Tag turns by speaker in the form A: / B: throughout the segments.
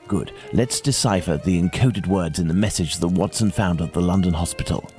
A: Good. Let's decipher the encoded words in the message that Watson found at the London hospital.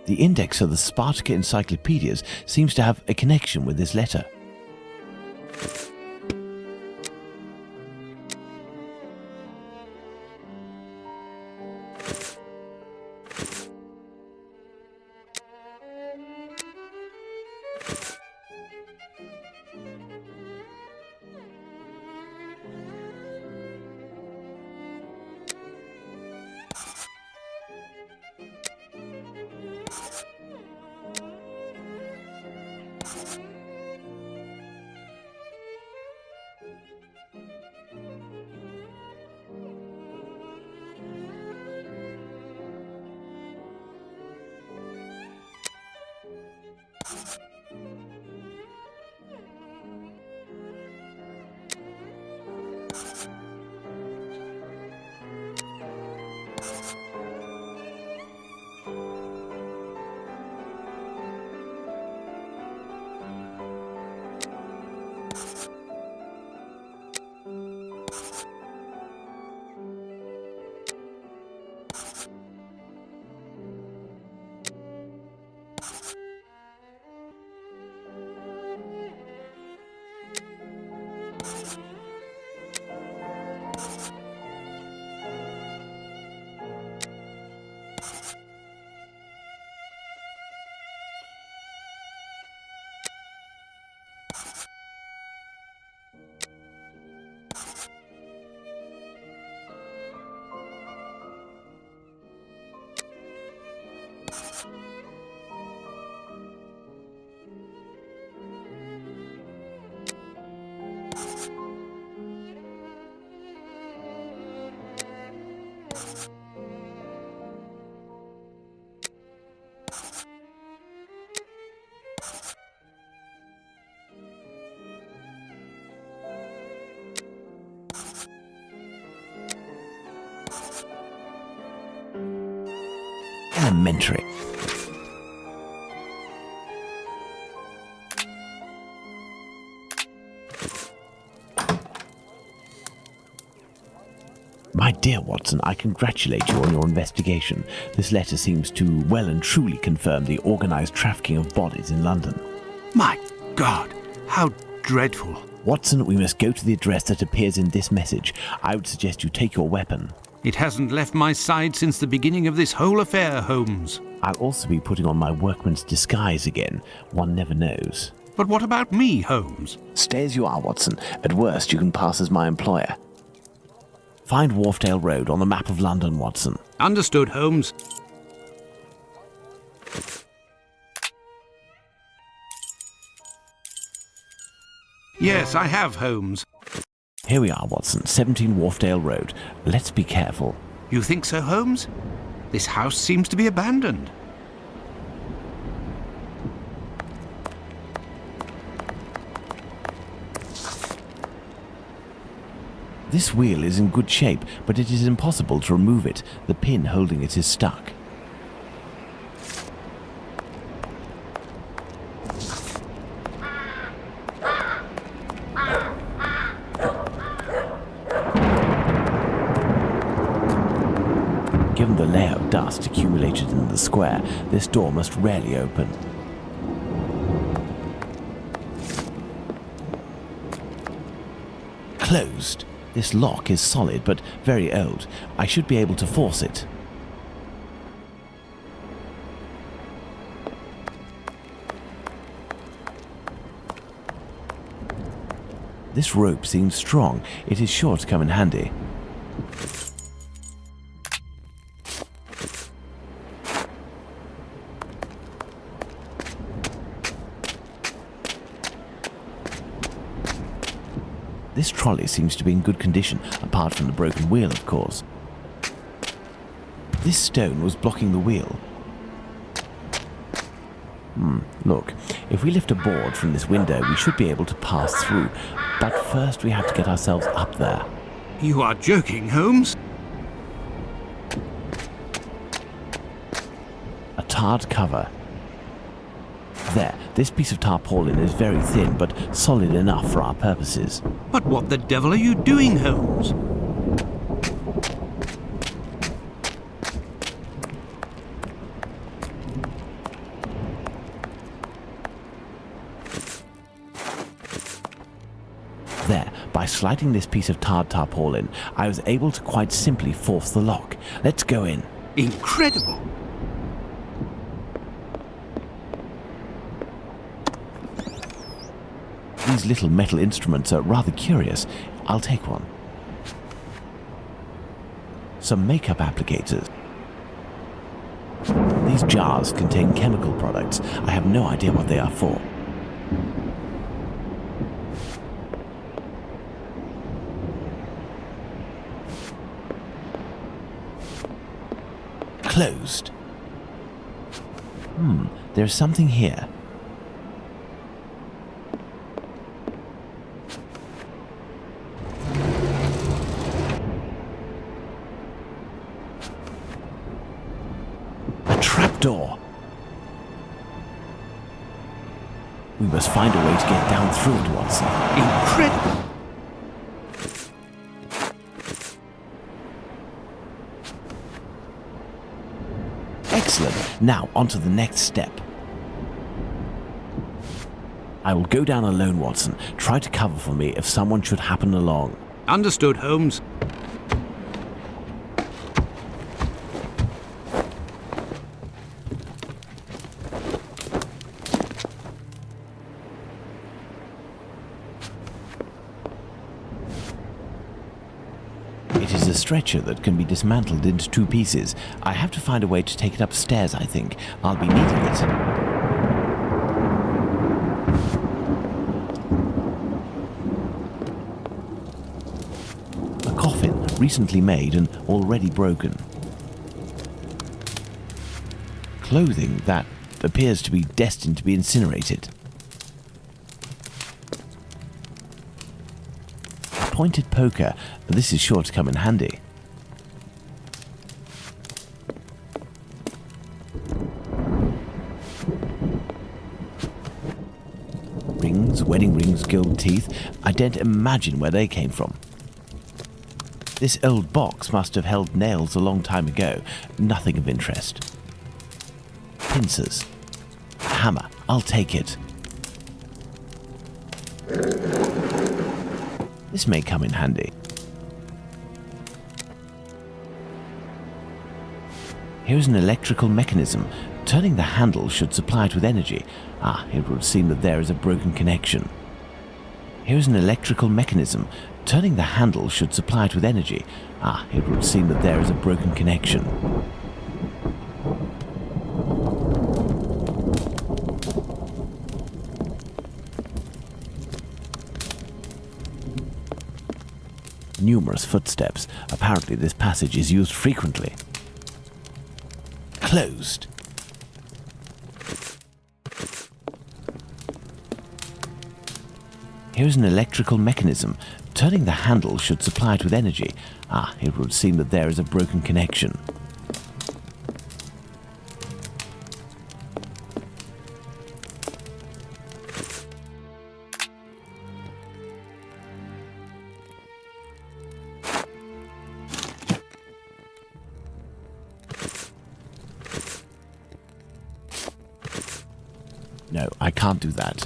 A: The index of the Spartacus encyclopedias seems to have a connection with this letter. Elementary. My dear Watson, I congratulate you on your investigation. This letter seems to well and truly confirm the organised trafficking of bodies in London.
B: My God, how dreadful.
A: Watson, we must go to the address that appears in this message. I would suggest you take your weapon.
B: It hasn't left my side since the beginning of this whole affair, Holmes.
A: I'll also be putting on my workman's disguise again. One never knows.
B: But what about me, Holmes?
A: Stay as you are, Watson. At worst, you can pass as my employer. Find Wharfdale Road on the map of London, Watson.
B: Understood, Holmes. Yes, I have, Holmes.
A: Here we are, Watson. 17 Wharfdale Road. Let's be careful.
B: You think so, Holmes? This house seems to be abandoned.
A: This wheel is in good shape, but it is impossible to remove it. The pin holding it is stuck. Given the layer of dust accumulated in the square, this door must rarely open. Closed. This lock is solid but very old. I should be able to force it. This rope seems strong. It is sure to come in handy. This trolley seems to be in good condition, apart from the broken wheel, of course. This stone was blocking the wheel. Look, if we lift a board from this window, we should be able to pass through. But first we have to get ourselves up there.
B: You are joking, Holmes?
A: A tarred cover. There, this piece of tarpaulin is very thin, but solid enough for our purposes.
B: But what the devil are you doing, Holmes?
A: There, by sliding this piece of tarred tarpaulin, I was able to quite simply force the lock. Let's go in.
B: Incredible!
A: These little metal instruments are rather curious. I'll take one. Some makeup applicators. These jars contain chemical products. I have no idea what they are for. Closed. There's something here. A trapdoor. We must find a way to get down through it, Watson.
B: Incredible!
A: Excellent. Now, on to the next step. I will go down alone, Watson. Try to cover for me if someone should happen along.
B: Understood, Holmes.
A: It is a stretcher that can be dismantled into two pieces. I have to find a way to take it upstairs, I think. I'll be needing it. A coffin, recently made and already broken. Clothing that appears to be destined to be incinerated. Pointed poker. This is sure to come in handy. Rings, wedding rings, gold teeth. I don't imagine where they came from. This old box must have held nails a long time ago. Nothing of interest. Pincers. A hammer. I'll take it. This may come in handy. Here's an electrical mechanism. Turning the handle should supply it with energy. It would seem that there is a broken connection. Here's an electrical mechanism. Turning the handle should supply it with energy. It would seem that there is a broken connection. Numerous footsteps. Apparently this passage is used frequently. Closed. Here's an electrical mechanism. Turning the handle should supply it with energy. It would seem that there is a broken connection. No, I can't do that.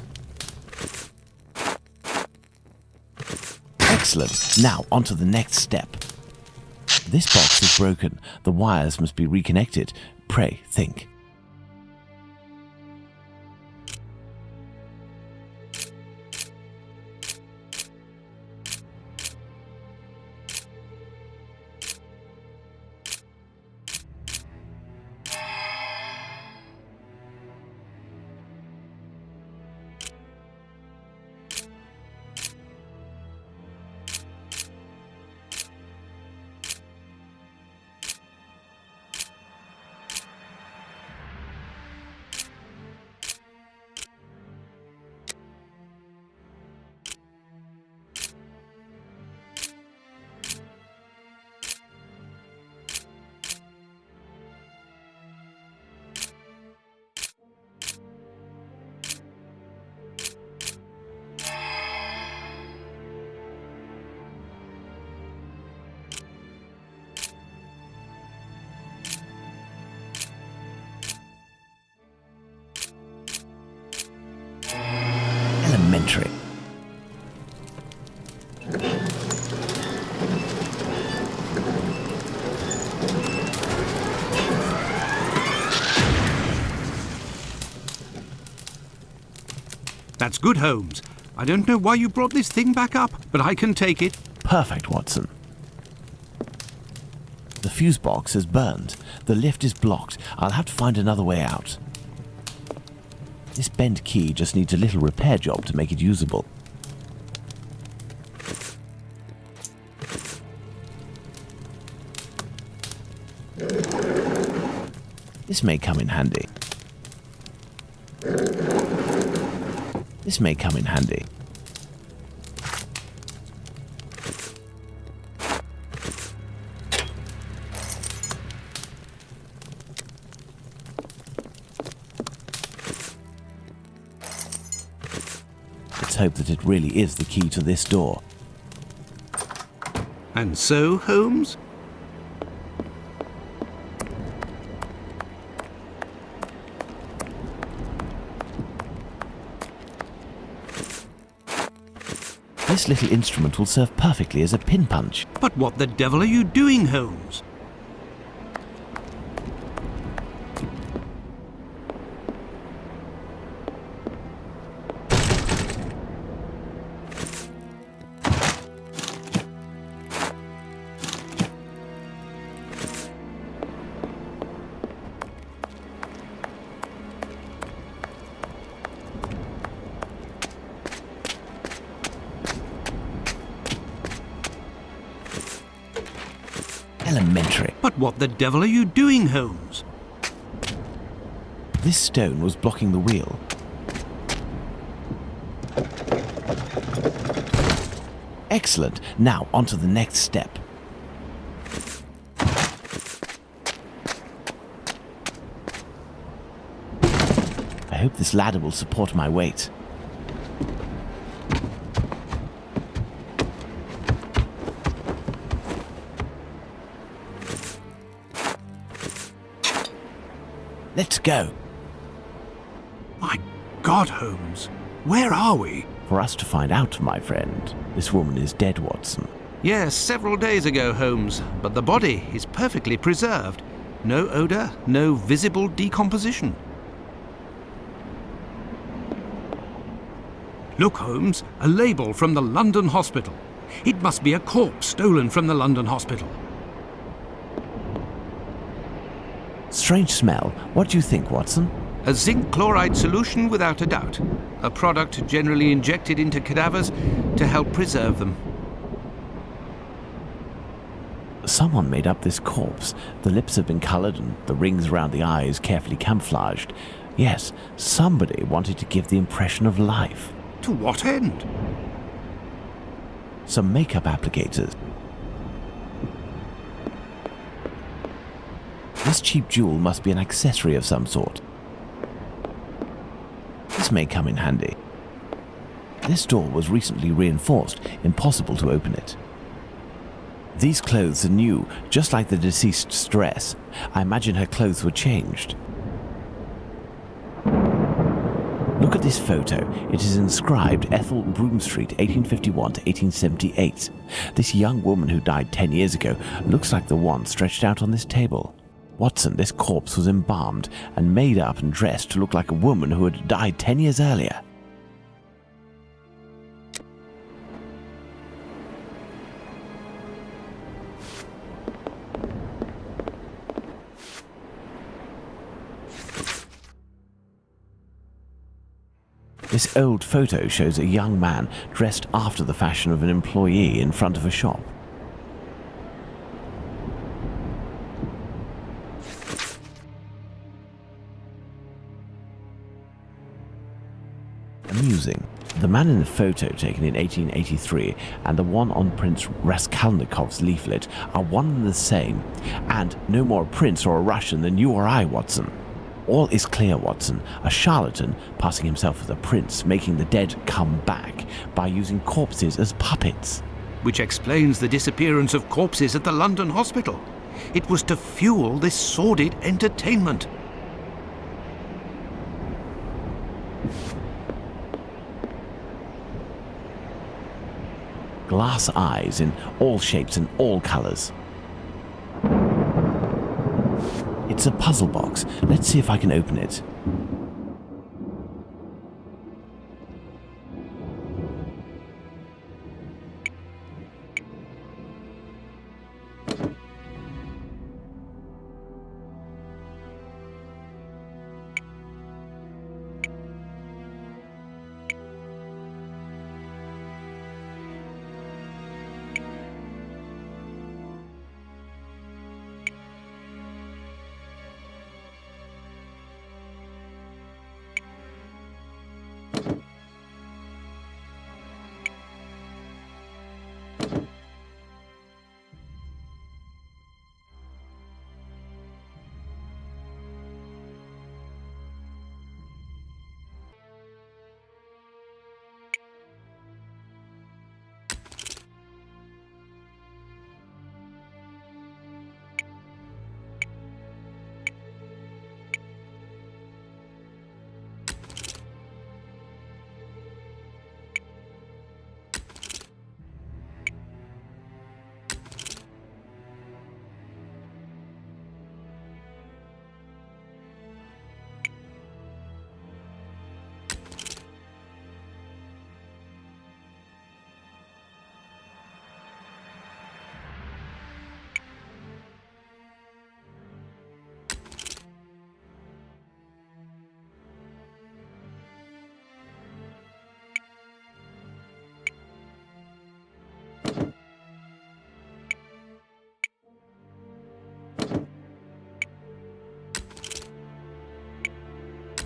A: Excellent. Now, on to the next step. This box is broken. The wires must be reconnected. Pray, think. Elementary.
B: That's good, Holmes. I don't know why you brought this thing back up, but I can take it.
A: Perfect, Watson. The fuse box is burned. The lift is blocked. I'll have to find another way out. This bent key just needs a little repair job to make it usable. This may come in handy. This may come in handy. Let's hope that it really is the key to this door.
B: And so, Holmes?
A: This little instrument will serve perfectly as a pin punch.
B: But what the devil are you doing, Holmes?
A: Elementary.
B: But what the devil are you doing, Holmes?
A: This stone was blocking the wheel. Excellent. Now on to the next step. I hope this ladder will support my weight. Let's go.
B: My God, Holmes, where are we?
A: For us to find out, my friend. This woman is dead, Watson.
B: Yes, several days ago, Holmes, but the body is perfectly preserved. No odour, no visible decomposition. Look, Holmes, a label from the London hospital. It must be a corpse stolen from the London hospital.
A: Strange smell. What do you think, Watson?
B: A zinc chloride solution without a doubt. A product generally injected into cadavers to help preserve them.
A: Someone made up this corpse. The lips have been coloured and the rings around the eyes carefully camouflaged. Yes, somebody wanted to give the impression of life.
B: To what end?
A: Some makeup applicators. This cheap jewel must be an accessory of some sort. This may come in handy. This door was recently reinforced, impossible to open it. These clothes are new, just like the deceased's dress. I imagine her clothes were changed. Look at this photo. It is inscribed Ethel Broome Street, 1851 to 1878. This young woman who died 10 years ago looks like the one stretched out on this table. Watson, this corpse was embalmed and made up and dressed to look like a woman who had died 10 years earlier. This old photo shows a young man dressed after the fashion of an employee in front of a shop. Amusing. The man in the photo taken in 1883 and the one on Prince Raskolnikov's leaflet are one and the same, and no more a prince or a Russian than you or I, Watson. All is clear, Watson. A charlatan passing himself for the prince, making the dead come back by using corpses as puppets.
B: Which explains the disappearance of corpses at the London hospital. It was to fuel this sordid entertainment.
A: Glass eyes in all shapes and all colors. It's a puzzle box. Let's see if I can open it.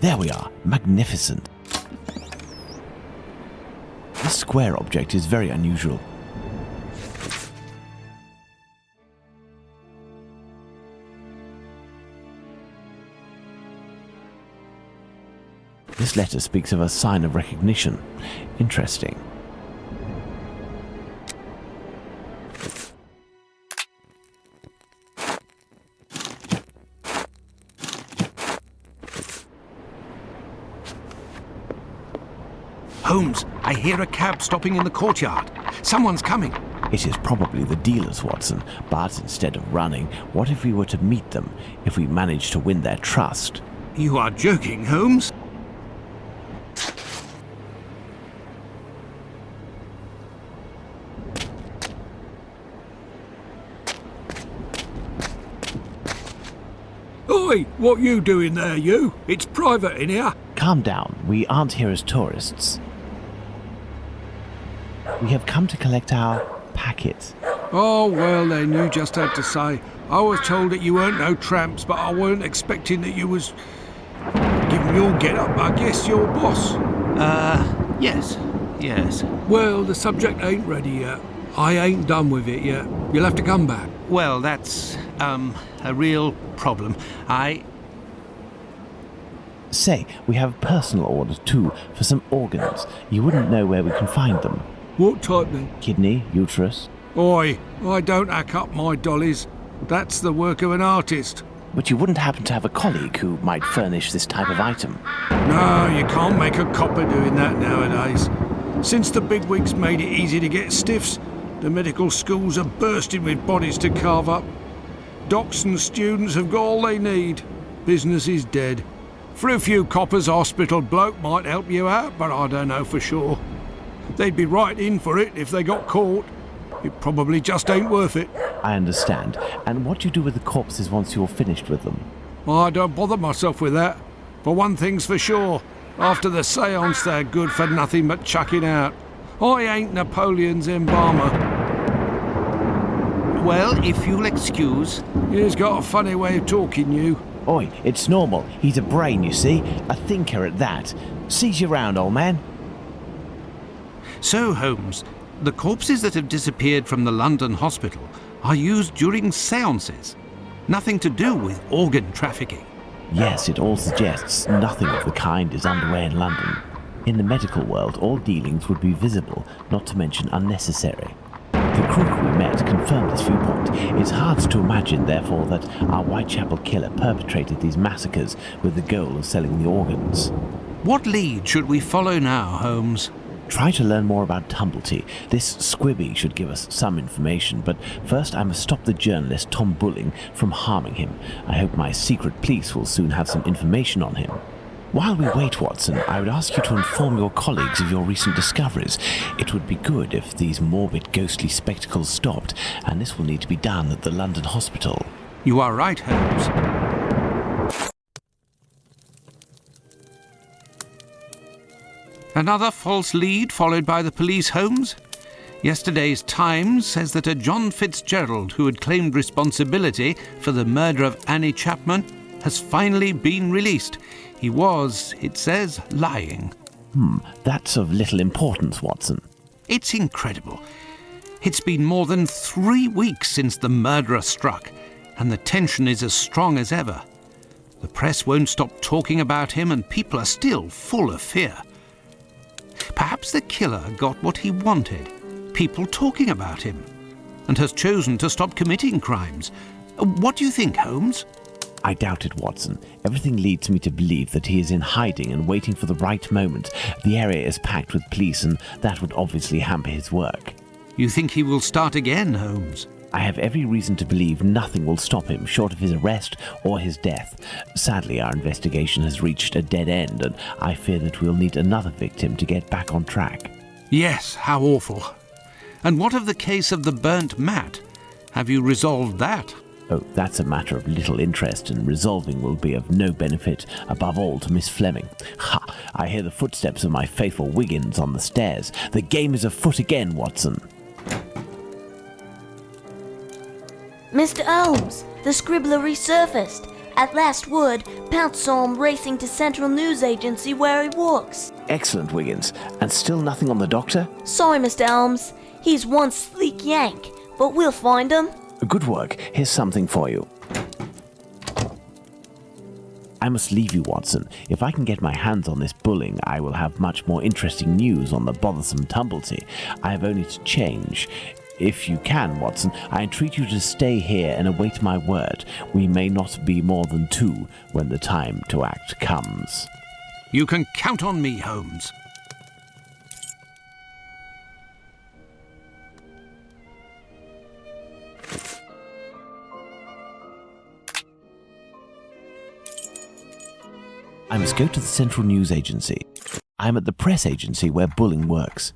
A: There we are. Magnificent. This square object is very unusual. This letter speaks of a sign of recognition. Interesting.
B: Holmes, I hear a cab stopping in the courtyard. Someone's coming.
A: It is probably the dealers, Watson, but instead of running, what if we were to meet them, if we managed to win their trust?
B: You are joking, Holmes?
C: Oi, what you doing there, you? It's private in here.
A: Calm down, we aren't here as tourists. We have come to collect our packet.
C: Oh, well then, you just had to say. I was told that you weren't no tramps, but I weren't expecting that you was... Given your get-up, I guess your boss.
B: Yes.
C: Well, the subject ain't ready yet. I ain't done with it yet. You'll have to come back.
B: Well, that's, a real problem.
A: Say, we have personal orders too, for some organs. You wouldn't know where we can find them.
C: What type then?
A: Kidney, uterus.
C: Oi, I don't hack up my dollies. That's the work of an artist.
A: But you wouldn't happen to have a colleague who might furnish this type of item?
C: No, you can't make a copper doing that nowadays. Since the bigwigs made it easy to get stiffs, the medical schools are bursting with bodies to carve up. Docs and students have got all they need. Business is dead. For a few coppers, hospital bloke might help you out, but I don't know for sure. They'd be right in for it if they got caught. It probably just ain't worth it.
A: I understand. And what do you do with the corpses once you're finished with them?
C: I don't bother myself with that. For one thing's for sure, after the séance they're good for nothing but chucking out. I ain't Napoleon's embalmer.
B: Well, if you'll excuse...
C: He's got a funny way of talking, you.
A: Oi, it's normal. He's a brain, you see. A thinker at that. Seize you round, old man.
B: So, Holmes, the corpses that have disappeared from the London hospital are used during séances. Nothing to do with organ trafficking.
A: Yes, it all suggests nothing of the kind is underway in London. In the medical world, all dealings would be visible, not to mention unnecessary. The crook we met confirmed this viewpoint. It's hard to imagine, therefore, that our Whitechapel killer perpetrated these massacres with the goal of selling the organs.
B: What lead should we follow now, Holmes?
A: Try to learn more about Tumblety. This squibby should give us some information, but first I must stop the journalist Tom Bulling from harming him. I hope my secret police will soon have some information on him. While we wait, Watson, I would ask you to inform your colleagues of your recent discoveries. It would be good if these morbid, ghostly spectacles stopped, and this will need to be done at the London hospital.
B: You are right, Holmes. Another false lead followed by the police, Holmes? Yesterday's Times says that a John Fitzgerald who had claimed responsibility for the murder of Annie Chapman has finally been released. He was, it says, lying.
A: That's of little importance, Watson.
B: It's incredible. It's been more than 3 weeks since the murderer struck, and the tension is as strong as ever. The press won't stop talking about him, and people are still full of fear. Perhaps the killer got what he wanted, people talking about him, and has chosen to stop committing crimes. What do you think, Holmes?
A: I doubt it, Watson. Everything leads me to believe that he is in hiding and waiting for the right moment. The area is packed with police, and that would obviously hamper his work.
B: You think he will start again, Holmes?
A: I have every reason to believe nothing will stop him short of his arrest or his death. Sadly, our investigation has reached a dead end, and I fear that we'll need another victim to get back on track.
B: Yes, how awful. And what of the case of the burnt mat? Have you resolved that?
A: Oh, that's a matter of little interest, and resolving will be of no benefit, above all to Miss Fleming. Ha! I hear the footsteps of my faithful Wiggins on the stairs. The game is afoot again, Watson.
D: Mr. Holmes, the scribbler resurfaced. At last word, Pounce saw him racing to Central News Agency where he works.
A: Excellent, Wiggins. And still nothing on the doctor?
D: Sorry, Mr. Holmes. He's one sleek yank, but we'll find him.
A: Good work. Here's something for you. I must leave you, Watson. If I can get my hands on this Bulling, I will have much more interesting news on the bothersome Tumblety. I have only to change. If you can, Watson, I entreat you to stay here and await my word. We may not be more than two when the time to act comes.
B: You can count on me, Holmes.
A: I must go to the Central News Agency. I'm at the press agency where Bulling works.